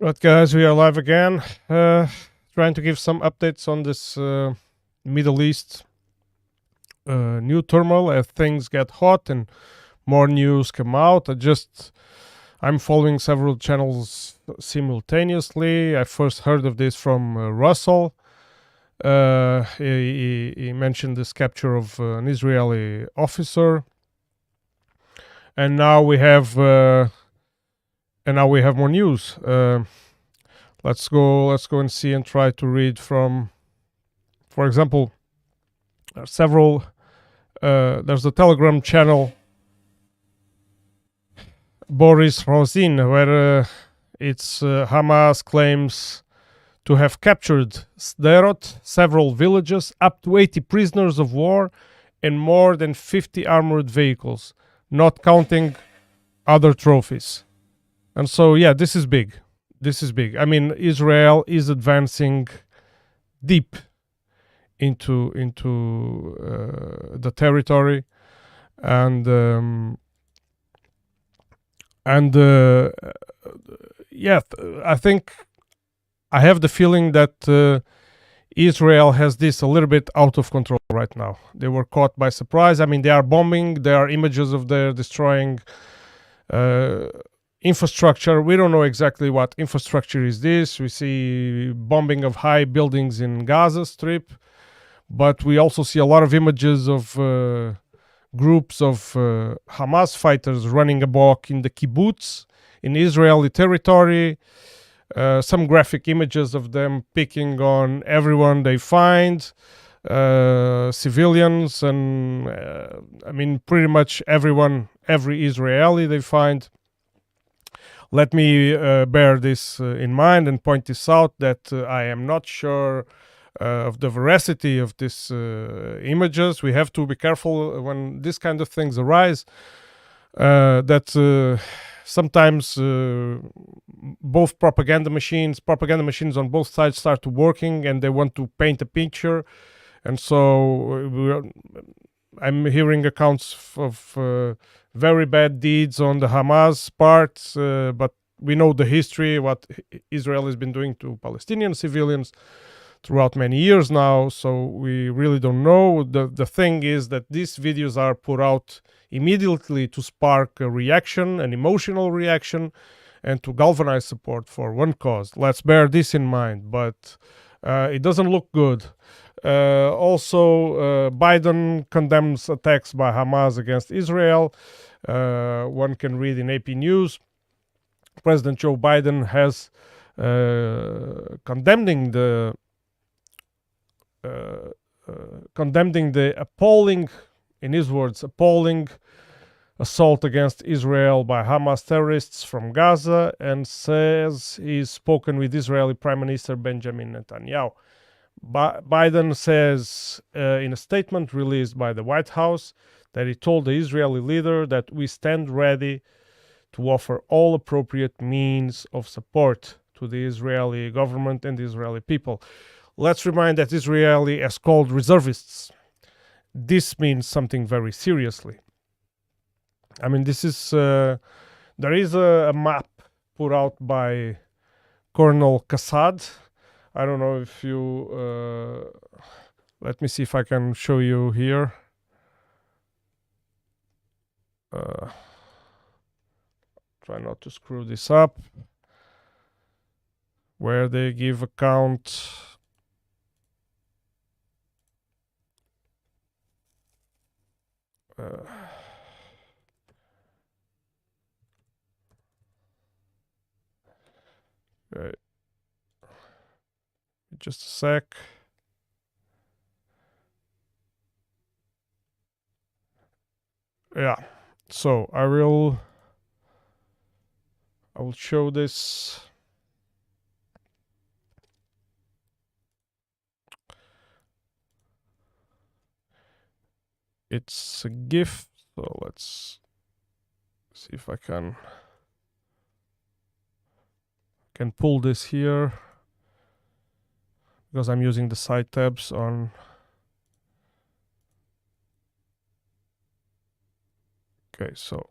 Right, guys, we are live again. Trying to give some updates on this Middle East new turmoil as things get hot and more news come out. I'm following several channels simultaneously. I first heard of this from Russell. He mentioned this capture of an Israeli officer, and now we have more news. Let's go and see and try to read from, for example, several. There's a Telegram channel, Boris Rosin, where it's Hamas claims to have captured Sderot, several villages, up to 80 prisoners of war, and more than 50 armored vehicles, not counting other trophies. And so, yeah, this is big. This is big. I mean, Israel is advancing deep into the territory, and I think I have the feeling that Israel has this a little bit out of control right now. They were caught by surprise. I mean, they are bombing. There are images of their destroying infrastructure. We don't know exactly what infrastructure is this. We see bombing of high buildings in Gaza Strip, but we also see a lot of images of groups of Hamas fighters running amok in the kibbutz in Israeli territory. Some graphic images of them picking on everyone they find, civilians, and I mean, pretty much every Israeli they find. Let me bear this in mind and point this out that I am not sure of the veracity of these images. We have to be careful when this kind of things arise, that sometimes both propaganda machines on both sides start working, and they want to paint a picture. And so I'm hearing accounts of very bad deeds on the Hamas part, but we know the history, what Israel has been doing to Palestinian civilians throughout many years now, so we really don't know. The thing is that these videos are put out immediately to spark a reaction, an emotional reaction, and to galvanize support for one cause. Let's bear this in mind, but it doesn't look good. Also, Biden condemns attacks by Hamas against Israel. One can read in AP News. President Joe Biden has condemning the appalling, in his words, appalling assault against Israel by Hamas terrorists from Gaza, and says he's spoken with Israeli Prime Minister Benjamin Netanyahu. Biden says in a statement released by the White House that he told the Israeli leader that we stand ready to offer all appropriate means of support to the Israeli government and the Israeli people. Let's remind that Israeli has called reservists. This means something very seriously. I mean, this is there is a map put out by Colonel Kassad. I don't know if you let me see if I can show you here. Try not to screw this up, where they give account. Right. Just a sec. Yeah. So I will show this. It's a GIF, so let's see if I can pull this here, because I'm using the side tabs on. Okay, so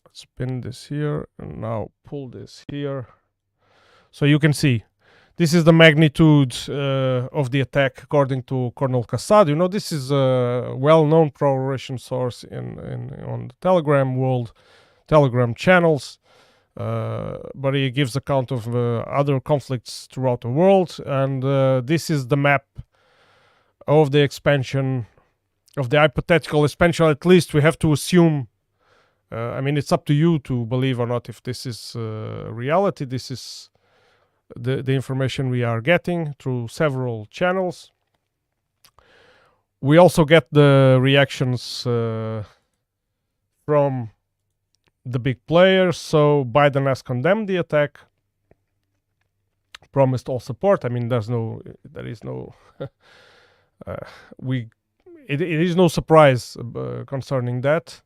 let's pin this here and now pull this here. So you can see this is the magnitude of the attack according to Colonel Kassad. This is a well-known pro-Russian source on the Telegram channels. But he gives account of other conflicts throughout the world, and this is the map of the expansion, of the hypothetical expansion. At least we have to assume. It's up to you to believe or not if this is reality. This is the information we are getting through several channels. We also get the reactions from the big players. So Biden has condemned the attack, promised all support. It is no surprise concerning that.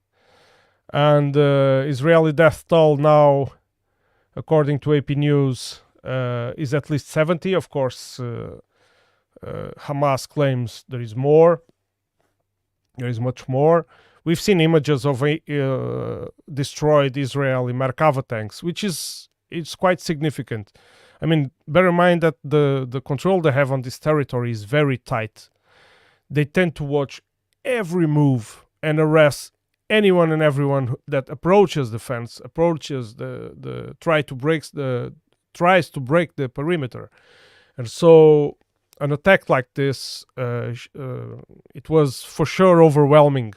And Israeli death toll now, according to AP News, is at least 70. Of course, Hamas claims there is more. There is much more. We've seen images of destroyed Israeli Merkava tanks, which is quite significant. Bear in mind that the control they have on this territory is very tight. They tend to watch every move and arrest anyone and everyone that approaches the fence, tries to break the perimeter. And so an attack like this, it was for sure overwhelming.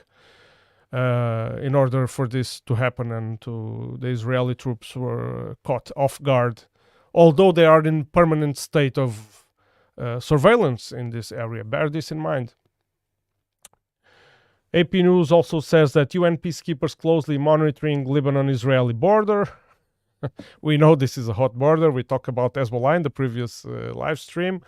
In order for this to happen, and the Israeli troops were caught off guard, although they are in permanent state of surveillance in this area. Bear this in mind. AP News also says that UN peacekeepers closely monitoring Lebanon-Israeli border. We know this is a hot border. We talked about Hezbollah in the previous live stream.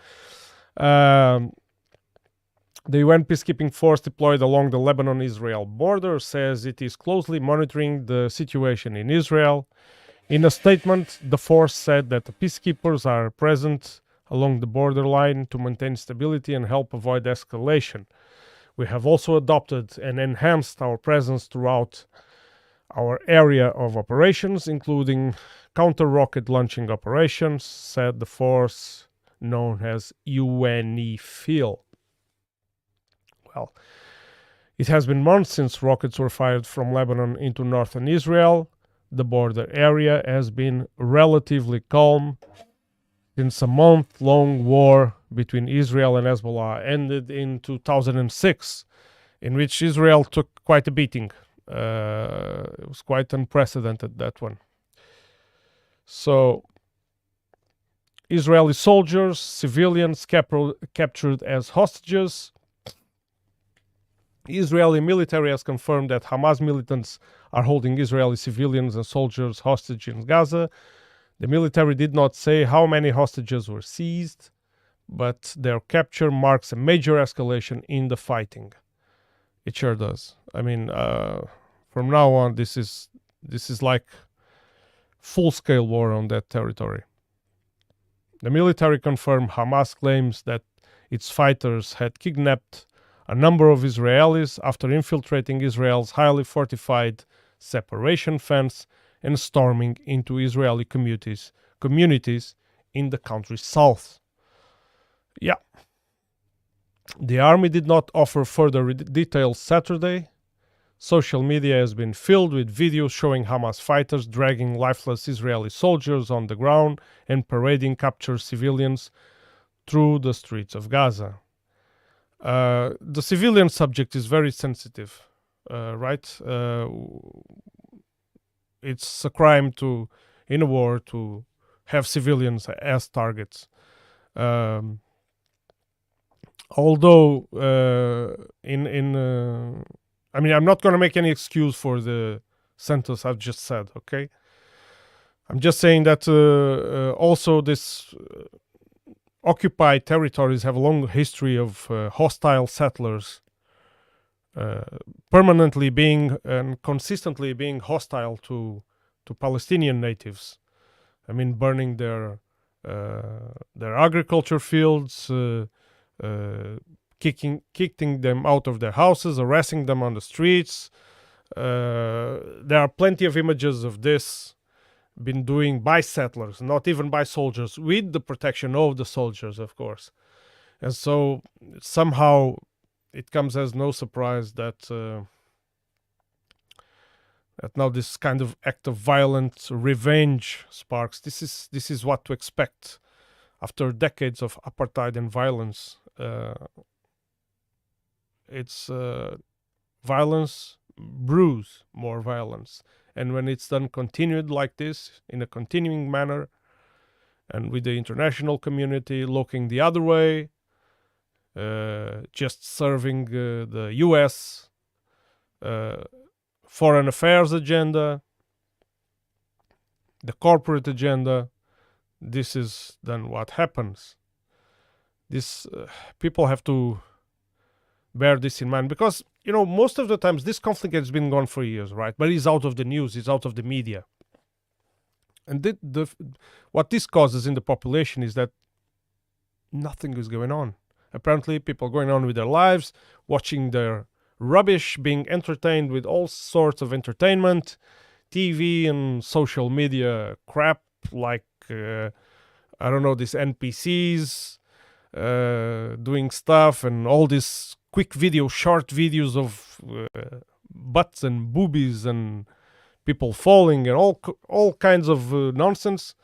The UN peacekeeping force deployed along the Lebanon-Israel border says it is closely monitoring the situation in Israel. In a statement, the force said that the peacekeepers are present along the borderline to maintain stability and help avoid escalation. We have also adopted and enhanced our presence throughout our area of operations, including counter-rocket launching operations, said the force known as UNIFIL. Well, it has been months since rockets were fired from Lebanon into northern Israel. The border area has been relatively calm since a month-long war between Israel and Hezbollah ended in 2006, in which Israel took quite a beating. It was quite unprecedented, that one. So, Israeli soldiers, civilians captured as hostages. Israeli military has confirmed that Hamas militants are holding Israeli civilians and soldiers hostage in Gaza. The military did not say how many hostages were seized, but their capture marks a major escalation in the fighting. It sure does. From now on, this is like full-scale war on that territory. The military confirmed Hamas claims that its fighters had kidnapped a number of Israelis after infiltrating Israel's highly fortified separation fence and storming into Israeli communities in the country's south. Yeah. The army did not offer further details Saturday. Social media has been filled with videos showing Hamas fighters dragging lifeless Israeli soldiers on the ground and parading captured civilians through the streets of Gaza. The civilian subject is very sensitive, right? It's a crime in a war to have civilians as targets. Although, I'm not going to make any excuse for the sentence I've just said, okay? I'm just saying that also this occupied territories have a long history of hostile settlers permanently being and consistently being hostile to Palestinian natives. Burning their agriculture fields, kicking them out of their houses, arresting them on the streets. There are plenty of images of this been doing by settlers, not even by soldiers, with the protection of the soldiers, of course. And so somehow it comes as no surprise that that now this kind of act of violent revenge sparks. This is what to expect after decades of apartheid and violence. It's violence brews more violence, and when it's done continued like this in a continuing manner, and with the international community looking the other way, just serving the U.S. Foreign affairs agenda, the corporate agenda, this is then what happens. This people have to bear this in mind, because most of the times this conflict has been gone for years, right? But it's out of the news, it's out of the media, and what this causes in the population is that nothing is going on. Apparently, people are going on with their lives, watching their rubbish, being entertained with all sorts of entertainment, TV and social media crap, like I don't know, these NPCs doing stuff, and all these quick short videos of butts and boobies and people falling and all kinds of nonsense.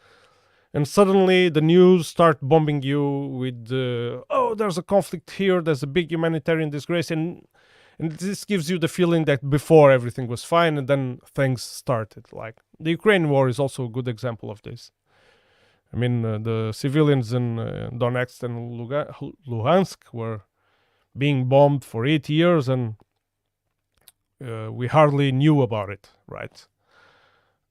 And suddenly the news start bombing you with there's a conflict here, there's a big humanitarian disgrace, and this gives you the feeling that before everything was fine, and then things started. Like the Ukraine war is also a good example of this. I mean, the civilians in Donetsk and Luhansk were being bombed for 8 years, and we hardly knew about it, right?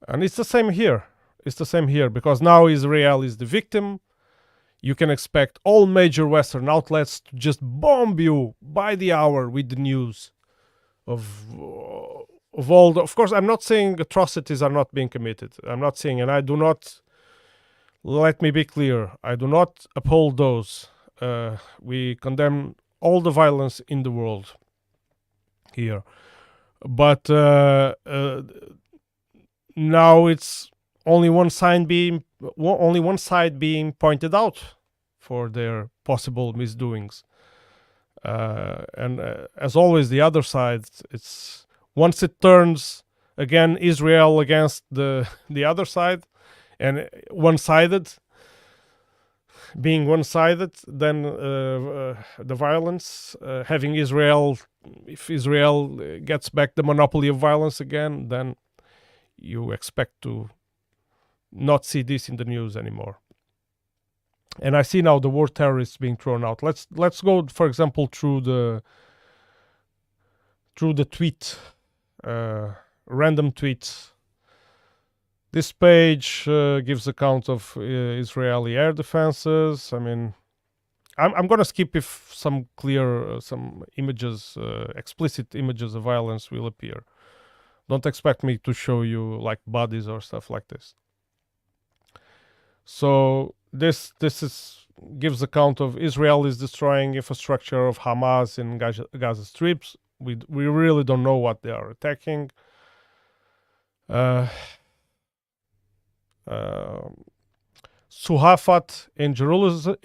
And it's the same here. It's the same here, because now Israel is the victim. You can expect all major Western outlets to just bomb you by the hour with the news of all. Of course, I'm not saying atrocities are not being committed. I'm not saying, and I do not. Let me be clear. I do not uphold those. We condemn all the violence in the world here, but now it's only one side being pointed out for their possible misdoings, and as always, the other side. It's once it turns again Israel against the other side, and being one-sided, then the violence, having Israel, if Israel gets back the monopoly of violence again, then you expect to not see this in the news anymore. And I see now the war terrorists being thrown out. Let's go, for example, through the tweet, random tweets. This page gives account of Israeli air defenses. I mean, I'm going to skip if some images, explicit images of violence will appear. Don't expect me to show you like bodies or stuff like this. So this gives account of Israel is destroying infrastructure of Hamas in Gaza Strips. We really don't know what they are attacking. Suhafat in Jerusalem,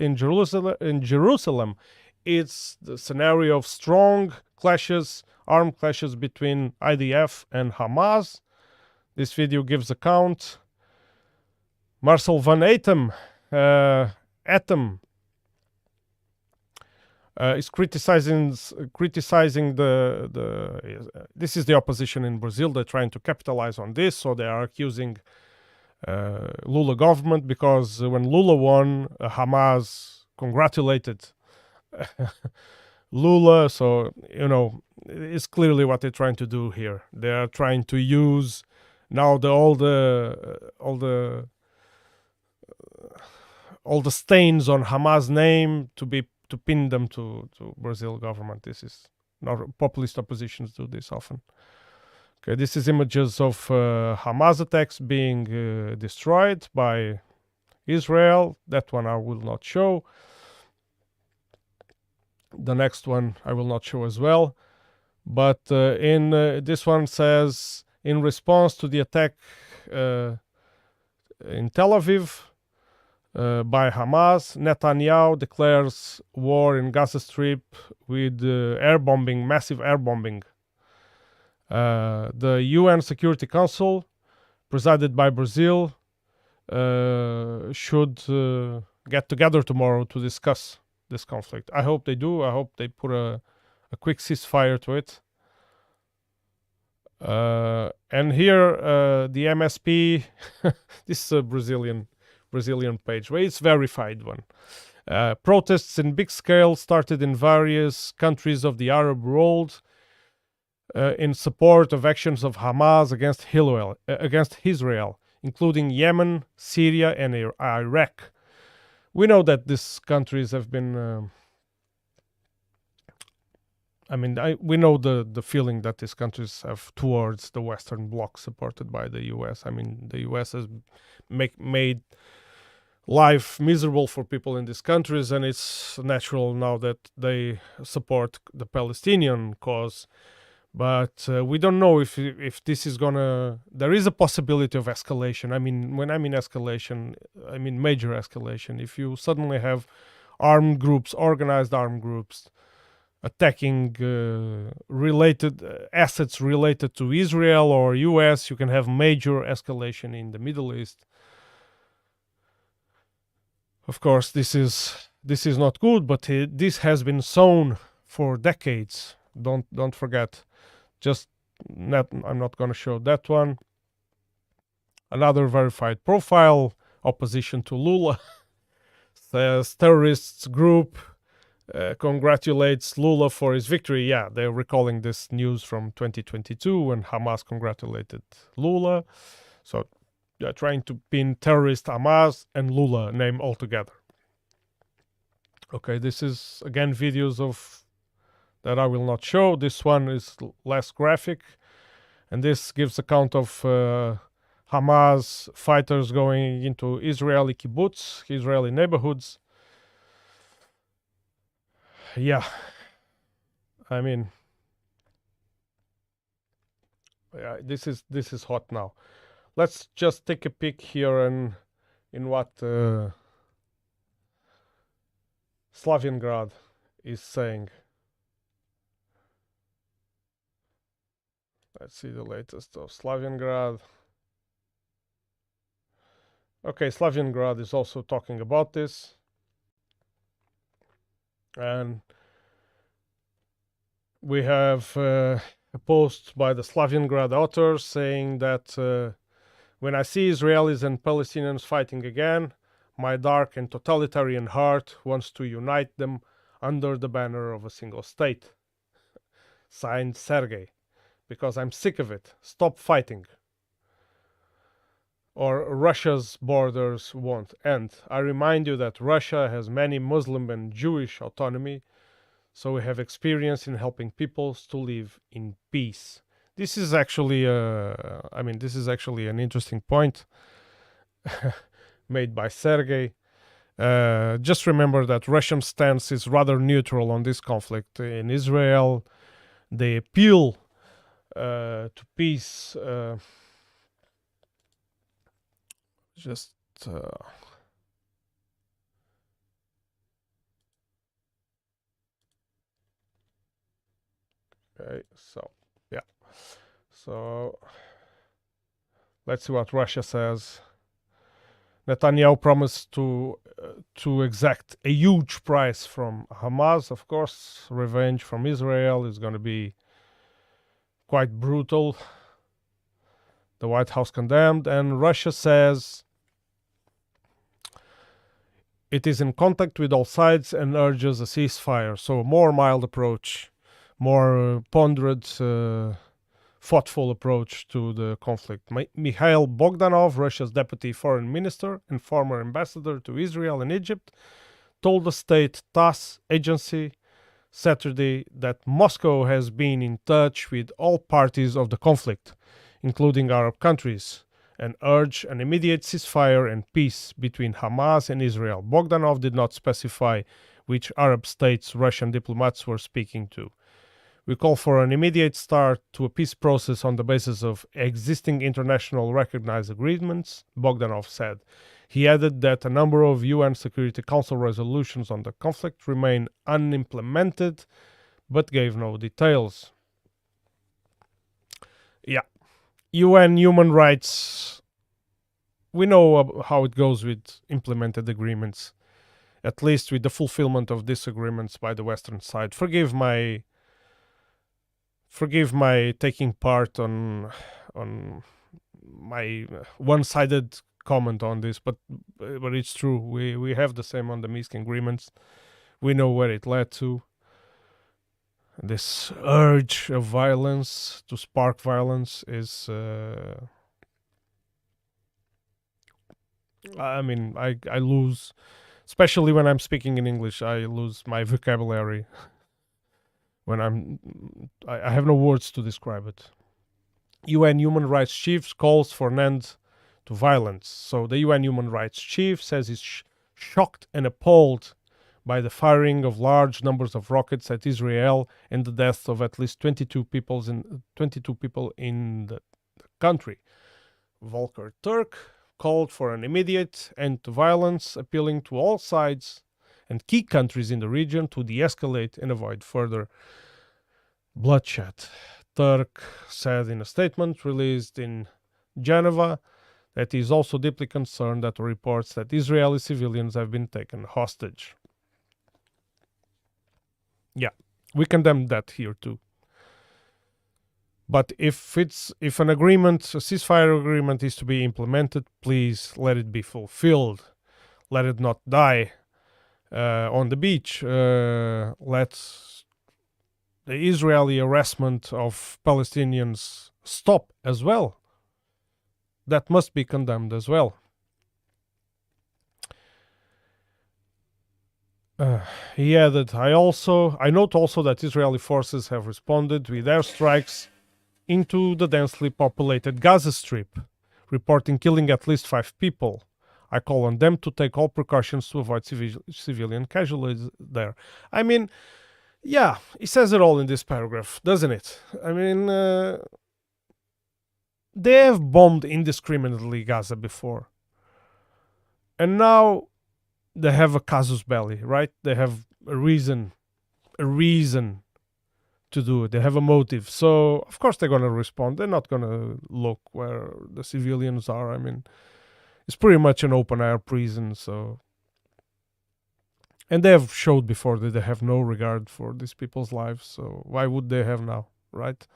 it's the scenario of strong armed clashes between IDF and Hamas. This video gives account. Marcel van Etem is criticizing this is the opposition in Brazil. They're trying to capitalize on this, so they are accusing Lula government, because when Lula won, Hamas congratulated Lula. So it's clearly what they're trying to do here. They are trying to use now all the stains on Hamas name to pin them to Brazil government. This is not populist oppositions do this often. Okay, this is images of Hamas attacks being destroyed by Israel. That one I will not show. The next one I will not show as well. But in this one says, in response to the attack in Tel Aviv by Hamas. Netanyahu declares war in Gaza Strip with air bombing, massive air bombing. The UN Security Council, presided by Brazil, should get together tomorrow to discuss this conflict. I hope they do. I hope they put a quick ceasefire to it. And here the MSP, this is a Brazilian page, where it's verified one. Protests in big scale started in various countries of the Arab world in support of actions of Hamas against Israel, including Yemen, Syria, and Iraq. We know that these countries have been we know the feeling that these countries have towards the Western Bloc supported by the US. I mean, the US has made life miserable for people in these countries, and it's natural now that they support the Palestinian cause. But we don't know if this is gonna... There is a possibility of escalation. I mean, when I mean escalation, I mean major escalation. If you suddenly have organized armed groups, attacking related assets related to Israel or US, you can have major escalation in the Middle East. Of course, this is not good, but this has been sown for decades. Don't forget. I'm not going to show that one. Another verified profile, opposition to Lula, says terrorists group congratulates Lula for his victory. Yeah, they're recalling this news from 2022 when Hamas congratulated Lula. So they're trying to pin terrorist Hamas and Lula name all together. Okay, this is again videos of that I will not show. This one is less graphic, and this gives account of Hamas fighters going into Israeli kibbutz, Israeli neighborhoods. Yeah, I mean, yeah, this is hot now. Let's just take a peek here in what Slaviangrad is saying. Let's see the latest of Slaviangrad. Okay, Slaviangrad is also talking about this. And we have a post by the Slaviangrad author saying that when I see Israelis and Palestinians fighting again, my dark and totalitarian heart wants to unite them under the banner of a single state. Signed, Sergei. Because I'm sick of it. Stop fighting. Or Russia's borders won't end. I remind you that Russia has many Muslim and Jewish autonomy, so we have experience in helping peoples to live in peace. This is actually an interesting point made by Sergei. Just remember that Russian stance is rather neutral on this conflict. In Israel, they appeal to peace. Okay, so yeah. So let's see what Russia says. Netanyahu promised to exact a huge price from Hamas. Of course, revenge from Israel is going to be quite brutal. The White House condemned, and Russia says it is in contact with all sides and urges a ceasefire. So a more mild approach, more pondered, thoughtful approach to the conflict. Mikhail Bogdanov, Russia's deputy foreign minister and former ambassador to Israel and Egypt, told the state TASS agency Saturday that Moscow has been in touch with all parties of the conflict, including Arab countries, and urged an immediate ceasefire and peace between Hamas and Israel. Bogdanov did not specify which Arab states Russian diplomats were speaking to. We call for an immediate start to a peace process on the basis of existing international recognized agreements, Bogdanov said. He added that a number of UN Security Council resolutions on the conflict remain unimplemented, but gave no details. Yeah. UN human rights. We know how it goes with implemented agreements, at least with the fulfillment of disagreements by the Western side. Forgive my taking part on my one-sided comment on this, but it's true. We have the same on the Minsk agreements. We know where it led to. This urge of violence to spark violence is I lose, especially when I'm speaking in English, I lose my vocabulary when I have no words to describe it. UN Human Rights Chief calls for an end to violence. So the UN Human Rights Chief says he's shocked and appalled by the firing of large numbers of rockets at Israel and the death of at least 22 people in the country. Volker Turk called for an immediate end to violence, appealing to all sides and key countries in the region to de-escalate and avoid further bloodshed. Turk said in a statement released in Geneva that he is also deeply concerned at the reports that Israeli civilians have been taken hostage. Yeah, we condemn that here too. But if an agreement, a ceasefire agreement, is to be implemented, please let it be fulfilled. Let it not die on the beach. Let the Israeli harassment of Palestinians stop as well. That must be condemned as well. He added, I note also that Israeli forces have responded with airstrikes into the densely populated Gaza Strip, reporting killing at least 5 people. I call on them to take all precautions to avoid civilian casualties there. I mean, yeah, he says it all in this paragraph, doesn't it? I mean, they have bombed indiscriminately Gaza before. And now they have a casus belli, right? They have a reason to do it. They have a motive. So, of course, they're going to respond. They're not going to look where the civilians are. I mean, it's pretty much an open-air prison, so... And they have showed before that they have no regard for these people's lives, so why would they have now, right?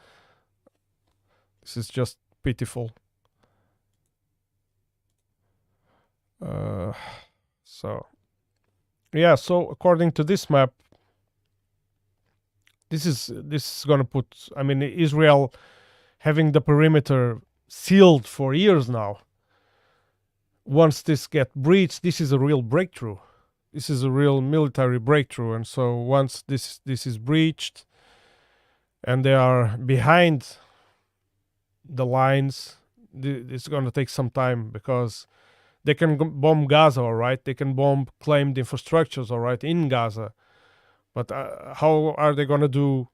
This is just pitiful. So according to this map, this is going to put, I mean, Israel having the perimeter sealed for years now. Once this gets breached, this is a real breakthrough. This is a real military breakthrough. And so once this is breached and they are behind the lines, it's going to take some time, because they can bomb Gaza, all right? They can bomb claimed infrastructures, all right, in Gaza. But how are they going to do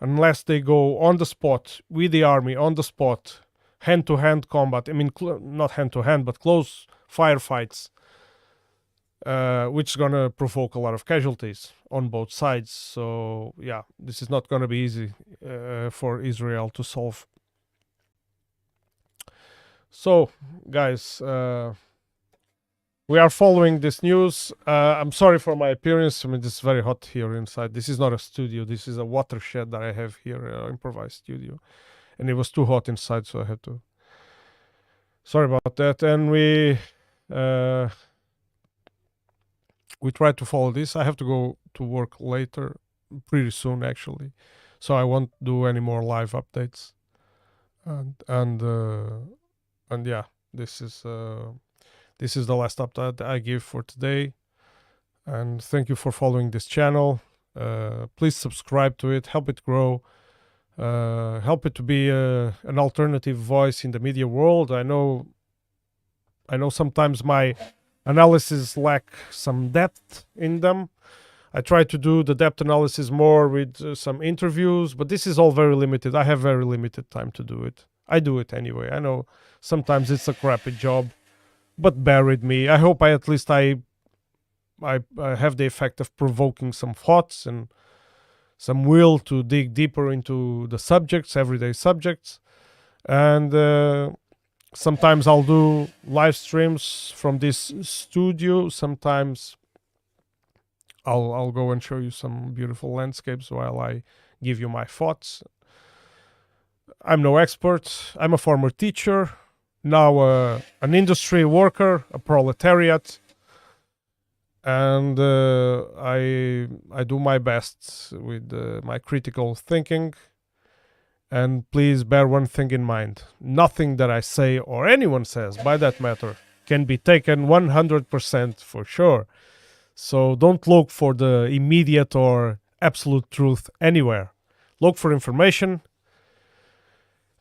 unless they go on the spot with the army, on the spot, hand-to-hand combat? I mean, not hand-to-hand, but close firefights, which is going to provoke a lot of casualties on both sides. So, yeah, this is not going to be easy for Israel to solve. So, guys, we are following this news. I'm sorry for my appearance. I mean, it's very hot here inside. This is not a studio. This is a watershed that I have here, improvised studio. And it was too hot inside, so I had to... Sorry about that. And we try to follow this. I have to go to work later, pretty soon, actually. So I won't do any more live updates. And yeah, this is the last update I give for today. And thank you for following this channel. Please subscribe to it, help it grow, help it to be an alternative voice in the media world. I know sometimes my analysis lack some depth in them. I try to do the depth analysis more with some interviews, but this is all very limited. I have very limited time to do it. I do it anyway. I know sometimes it's a crappy job, but bear with me. I hope I have the effect of provoking some thoughts and some will to dig deeper into the subjects, everyday subjects. And sometimes I'll do live streams from this studio. Sometimes I'll go and show you some beautiful landscapes while I give you my thoughts. I'm no expert. I'm a former teacher, now an industry worker, a proletariat, and I do my best with my critical thinking. And please bear one thing in mind: nothing that I say, or anyone says, by that matter, can be taken 100% for sure. So don't look for the immediate or absolute truth anywhere. Look for information,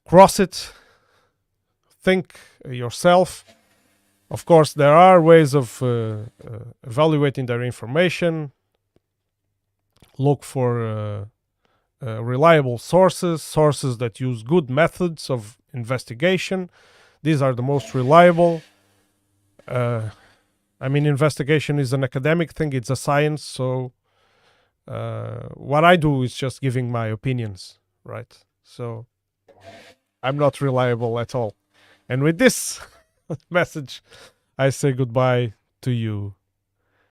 cross it, think yourself. Of course, there are ways of evaluating their information. Look for reliable sources that use good methods of investigation. These are the most reliable. Investigation is an academic thing, it's a science, so what I do is just giving my opinions, right? So I'm not reliable at all. And with this message, I say goodbye to you.